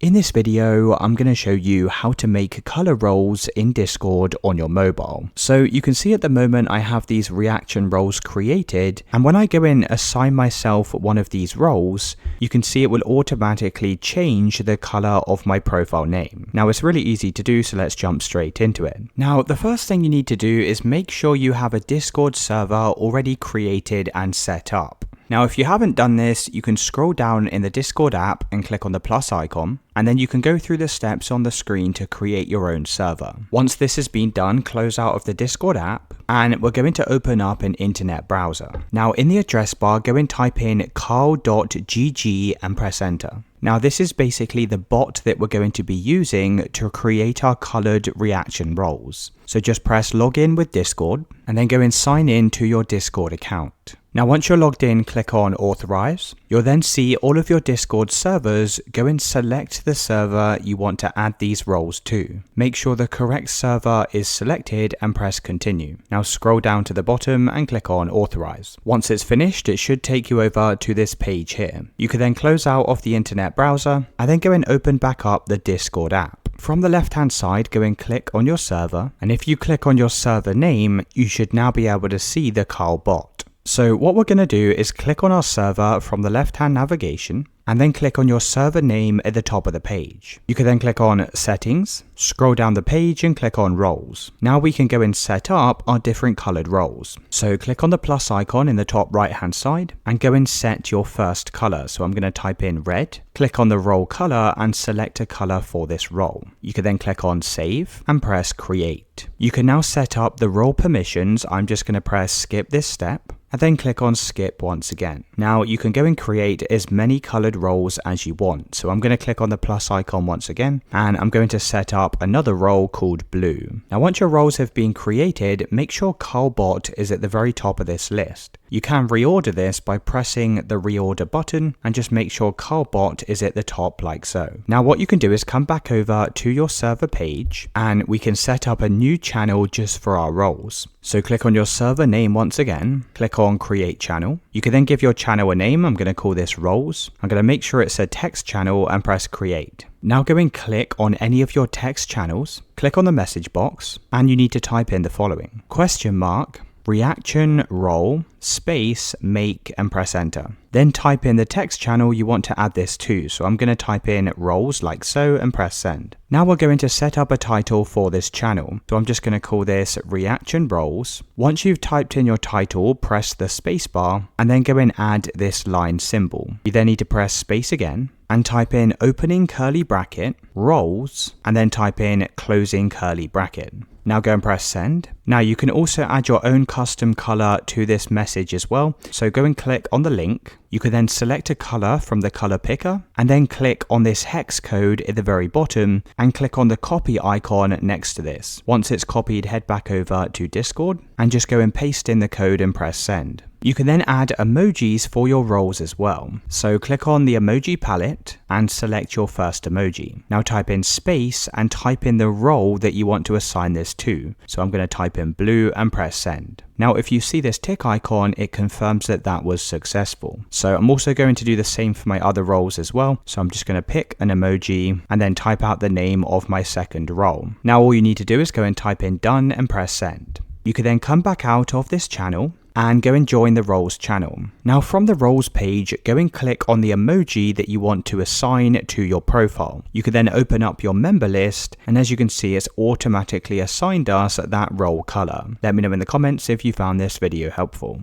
In this video, I'm going to show you how to make color roles in Discord on your mobile. So you can see at the moment I have these reaction roles created, and when I go in assign myself one of these roles, you can see it will automatically change the color of my profile name. Now it's really easy to do, so let's jump straight into it. Now the first thing you need to do is make sure you have a Discord server already created and set up. Now, if you haven't done this, you can scroll down in the Discord app and click on the plus icon, and then you can go through the steps on the screen to create your own server. Once this has been done, close out of the Discord app, and we're going to open up an internet browser. Now, in the address bar, go and type in carl.gg and press enter. Now, this is basically the bot that we're going to be using to create our colored reaction roles. So just press login with Discord, and then go and sign in to your Discord account. Now, once you're logged in, click on authorize. You'll then see all of your Discord servers. Go and select the server you want to add these roles to. Make sure the correct server is selected and press continue. Now scroll down to the bottom and click on authorize. Once it's finished, it should take you over to this page here. You can then close out of the internet browser and then go and open back up the Discord app. From the left hand side, go and click on your server, and if you click on your server name, you should now be able to see the Carl bot. So what we're going to do is click on our server from the left hand navigation and then click on your server name at the top of the page. You can then click on settings, scroll down the page and click on roles. Now we can go and set up our different colored roles. So click on the plus icon in the top right hand side and go and set your first color. So I'm going to type in red, click on the role color and select a color for this role. You can then click on save and press create. You can now set up the role permissions. I'm just going to press skip this step and then click on skip once again. Now you can go and create as many colored roles as you want. So I'm going to click on the plus icon once again, and I'm going to set up another role called blue. Now once your roles have been created, make sure CarlBot is at the very top of this list. You can reorder this by pressing the reorder button and just make sure CarlBot is at the top like so. Now what you can do is come back over to your server page and we can set up a new channel just for our roles. So click on your server name once again, click on create channel. You can then give your channel a name. I'm going to call this roles. I'm going to make sure it's a text channel and press create. Now go and click on any of your text channels, click on the message box, and you need to type in the following: reaction role space make and press enter. Then type in the text channel you want to add this to. So I'm going to type in roles like so and press send. Now we're going to set up a title for this channel. So I'm just going to call this reaction roles. Once you've typed in your title, press the space bar and then go and add this line symbol. You then need to press space again and type in opening curly bracket, roles, and then type in closing curly bracket. Now go and press send. Now you can also add your own custom color to this message as well. So go and click on the link. You can then select a color from the color picker and then click on this hex code at the very bottom and click on the copy icon next to this. Once it's copied, head back over to Discord and just go and paste in the code and press send. You can then add emojis for your roles as well. So click on the emoji palette and select your first emoji. Now type in space and type in the role that you want to assign this to. So I'm going to type in blue and press send. Now if you see this tick icon, it confirms that that was successful. So I'm also going to do the same for my other roles as well. So I'm just going to pick an emoji and then type out the name of my second role. Now all you need to do is go and type in done and press send. You can then come back out of this channel and go and join the roles channel. Now from the roles page, go and click on the emoji that you want to assign to your profile. You can then open up your member list, and as you can see, it's automatically assigned us that role color. Let me know in the comments if you found this video helpful.